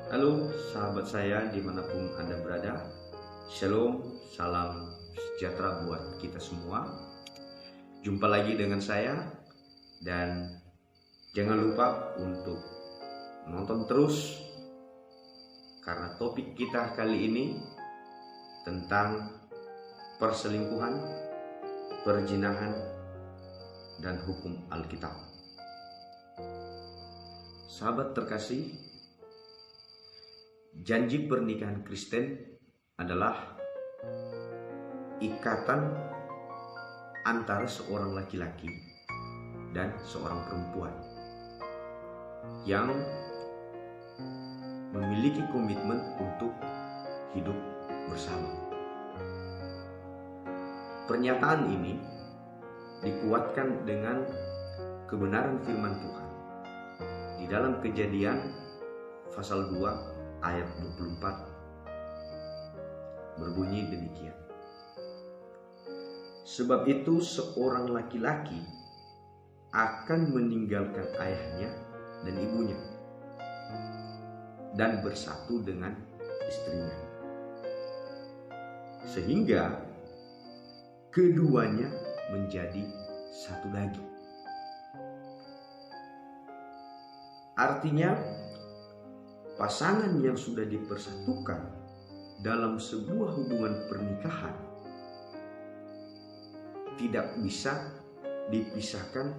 Halo sahabat saya dimanapun Anda berada. Shalom, salam sejahtera buat kita semua. Jumpa lagi dengan saya. Dan jangan lupa untuk menonton terus, karena topik kita kali ini tentang perselingkuhan, perzinahan, dan hukum Alkitab. Sahabat terkasih, janji pernikahan Kristen adalah ikatan antara seorang laki-laki dan seorang perempuan yang memiliki komitmen untuk hidup bersama. Pernyataan ini dikuatkan dengan kebenaran firman Tuhan di dalam Kejadian pasal 2 ayat 24 berbunyi demikian. Sebab itu seorang laki-laki akan meninggalkan ayahnya dan ibunya dan bersatu dengan istrinya, sehingga keduanya menjadi satu daging. Artinya, pasangan yang sudah dipersatukan dalam sebuah hubungan pernikahan tidak bisa dipisahkan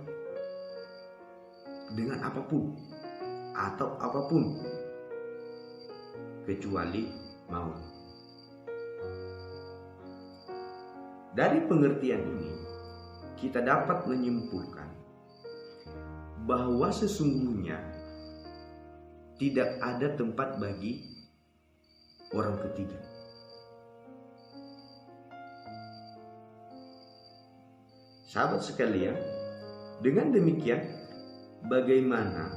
dengan apapun atau apapun kecuali maut. Dari pengertian ini, kita dapat menyimpulkan bahwa sesungguhnya tidak ada tempat bagi orang ketiga. Sahabat sekalian, dengan demikian, bagaimana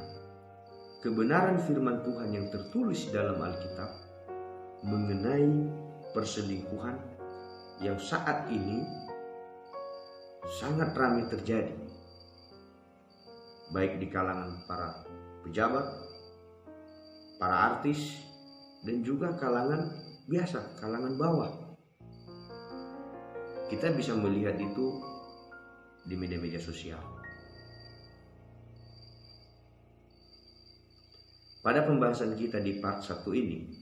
kebenaran firman Tuhan yang tertulis dalam Alkitab mengenai perselingkuhan yang saat ini sangat ramai terjadi, baik di kalangan para pejabat, para artis, dan juga kalangan biasa, kalangan bawah. Kita bisa melihat itu di media-media sosial. Pada pembahasan kita di part 1 ini,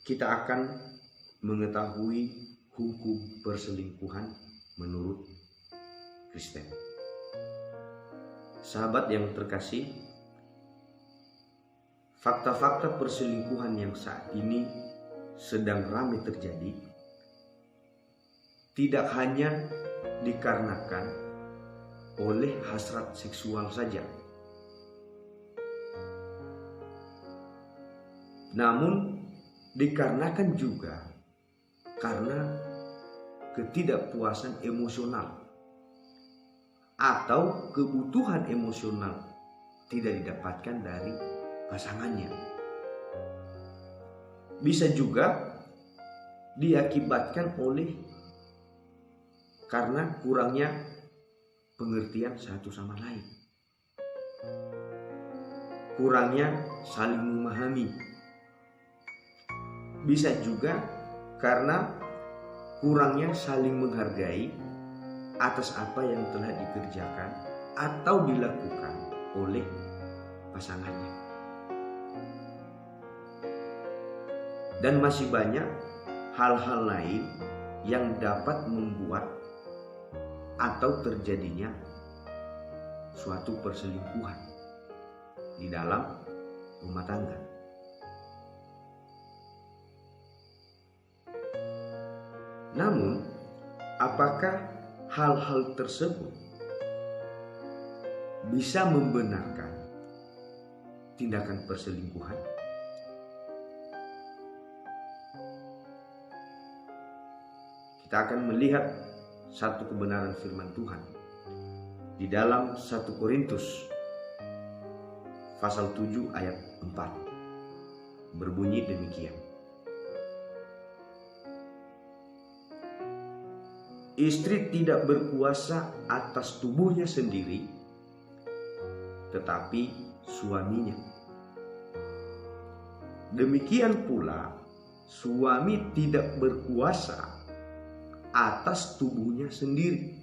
kita akan mengetahui hukum perselingkuhan menurut Kristen. Sahabat yang terkasih, fakta-fakta perselingkuhan yang saat ini sedang ramai terjadi tidak hanya dikarenakan oleh hasrat seksual saja, namun dikarenakan juga karena ketidakpuasan emosional atau kebutuhan emosional tidak didapatkan dari pasangannya. Bisa juga diakibatkan oleh karena kurangnya pengertian satu sama lain, kurangnya saling memahami. Bisa juga karena kurangnya saling menghargai atas apa yang telah dikerjakan atau dilakukan oleh pasangannya. Dan masih banyak hal-hal lain yang dapat membuat atau terjadinya suatu perselingkuhan di dalam rumah tangga. Namun, apakah hal-hal tersebut bisa membenarkan tindakan perselingkuhan? Kita akan melihat satu kebenaran firman Tuhan di dalam 1 Korintus pasal 7 ayat 4 berbunyi demikian. Istri tidak berkuasa atas tubuhnya sendiri, tetapi suaminya. Demikian pula suami tidak berkuasa atas tubuhnya sendiri,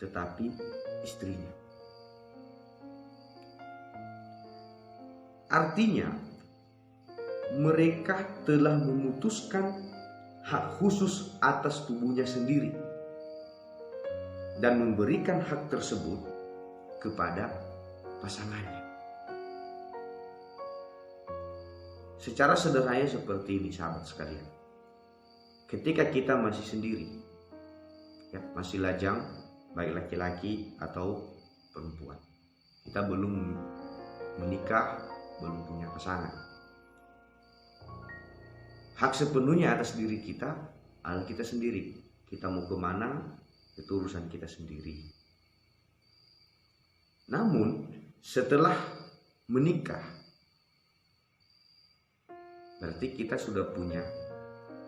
tetapi istrinya. Artinya, mereka telah memutuskan hak khusus atas tubuhnya sendiri dan memberikan hak tersebut kepada pasangannya. Secara sederhana seperti ini, sahabat sekalian. Ketika kita masih sendiri, masih lajang, baik laki-laki atau perempuan, kita belum menikah, belum punya pasangan, hak sepenuhnya atas diri kita adalah kita sendiri. Kita mau kemana, itu urusan kita sendiri. Namun setelah menikah, berarti kita sudah punya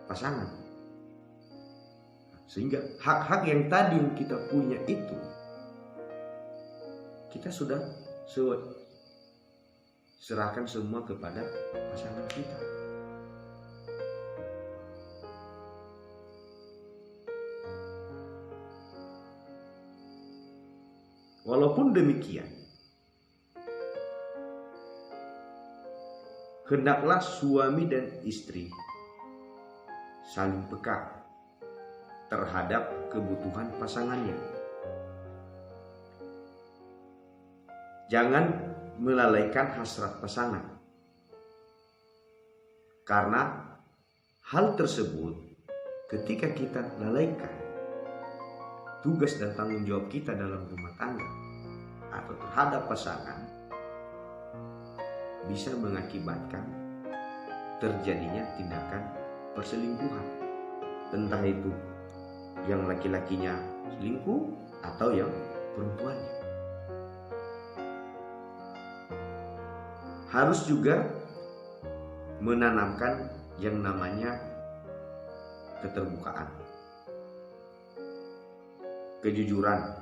pasangan. Sehingga hak-hak yang tadi yang kita punya itu, kita sudah serahkan semua kepada pasangan kita. Walaupun demikian, hendaklah suami dan istri saling peka terhadap kebutuhan pasangannya. Jangan melalaikan hasrat pasangan, karena hal tersebut ketika kita lalaikan tugas dan tanggung jawab kita dalam rumah tangga atau terhadap pasangan, bisa mengakibatkan terjadinya tindakan perselingkuhan. Entah itu yang laki-lakinya selingkuh atau yang perempuannya. Harus juga menanamkan yang namanya keterbukaan, kejujuran,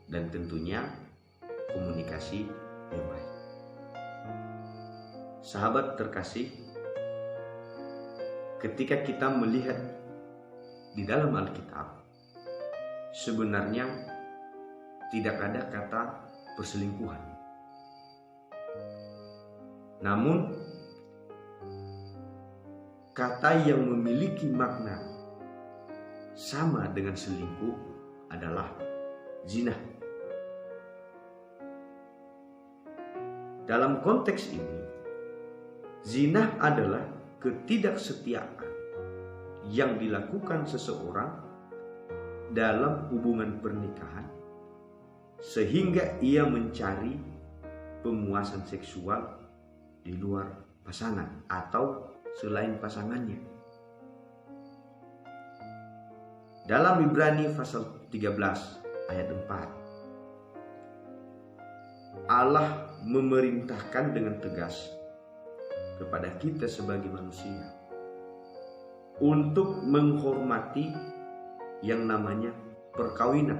dan tentunya komunikasi yang baik. Sahabat terkasih, ketika kita melihat di dalam Alkitab, sebenarnya tidak ada kata perselingkuhan. Namun kata yang memiliki makna sama dengan selingkuh adalah zina. Dalam konteks ini, zina adalah ketidaksetiaan yang dilakukan seseorang dalam hubungan pernikahan sehingga ia mencari pemuasan seksual di luar pasangan atau selain pasangannya. Dalam Ibrani pasal 13 ayat 4, Allah memerintahkan dengan tegas kepada kita sebagai manusia untuk menghormati yang namanya perkawinan.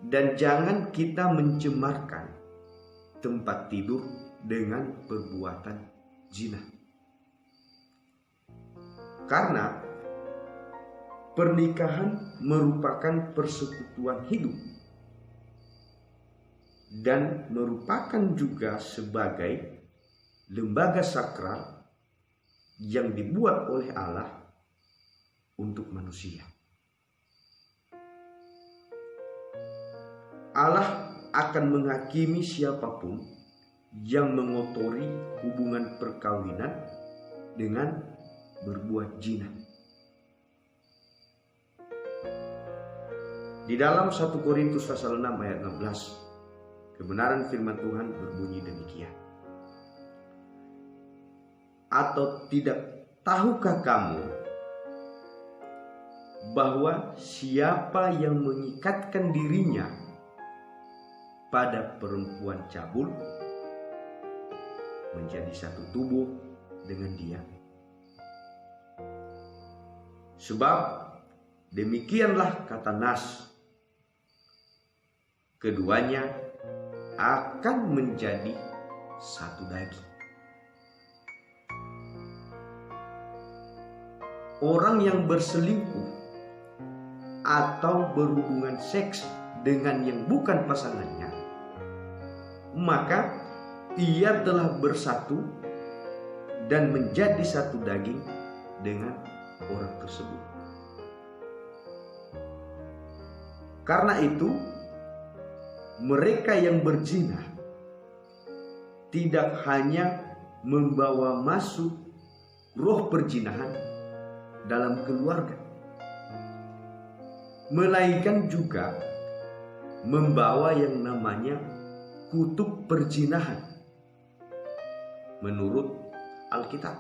Dan jangan kita mencemarkan tempat tidur dengan perbuatan zina. Karena pernikahan merupakan persekutuan hidup dan merupakan juga sebagai lembaga sakral yang dibuat oleh Allah untuk manusia. Allah akan menghakimi siapapun yang mengotori hubungan perkawinan dengan berbuat zina. Di dalam 1 Korintus pasal 6 ayat 16, kebenaran firman Tuhan berbunyi demikian. Atau tidak tahukah kamu bahwa siapa yang mengikatkan dirinya pada perempuan cabul menjadi satu tubuh dengan dia? Sebab demikianlah kata Nas, keduanya akan menjadi satu daging. Orang yang berselingkuh atau berhubungan seks dengan yang bukan pasangannya, maka ia telah bersatu dan menjadi satu daging dengan orang tersebut. Karena itu, mereka yang berzina tidak hanya membawa masuk roh perzinahan dalam keluarga, melainkan juga membawa yang namanya kutuk perzinahan menurut Alkitab.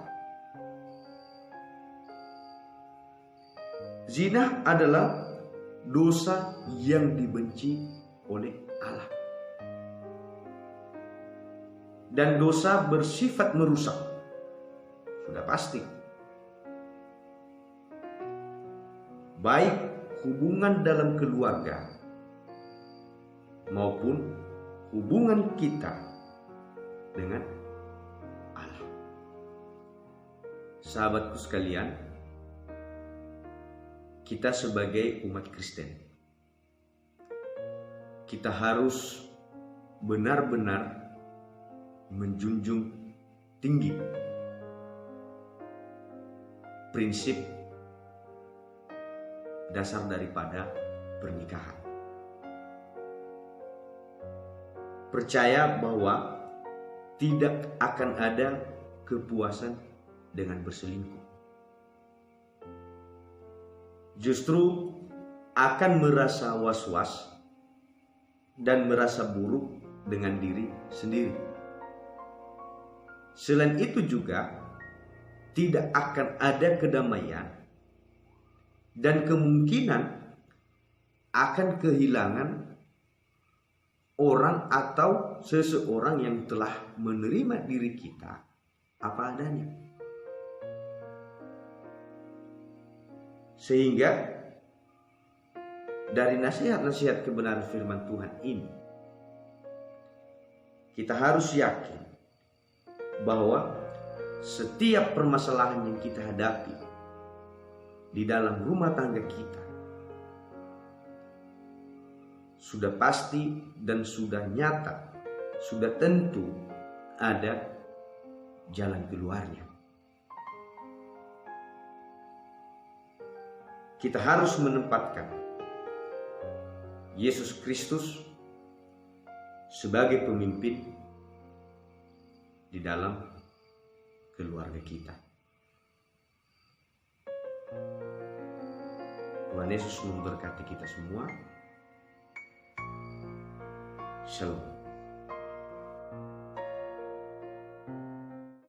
Zina adalah dosa yang dibenci oleh Allah, dan dosa bersifat merusak, sudah pasti. Baik hubungan dalam keluarga maupun hubungan kita dengan Allah. Sahabatku sekalian, kita sebagai umat Kristen, kita harus benar-benar menjunjung tinggi prinsip dasar daripada pernikahan. Percaya bahwa tidak akan ada kepuasan dengan berselingkuh. Justru akan merasa was-was dan merasa buruk dengan diri sendiri. Selain itu juga tidak akan ada kedamaian dan kemungkinan akan kehilangan orang atau seseorang yang telah menerima diri kita apa adanya. Sehingga dari nasihat-nasihat kebenaran firman Tuhan ini, kita harus yakin bahwa setiap permasalahan yang kita hadapi di dalam rumah tangga kita sudah pasti dan sudah nyata, sudah tentu ada jalan keluarnya. Kita harus menempatkan Yesus Kristus sebagai pemimpin di dalam keluarga kita. Tuhan Yesus memberkati kita semua. Shalom.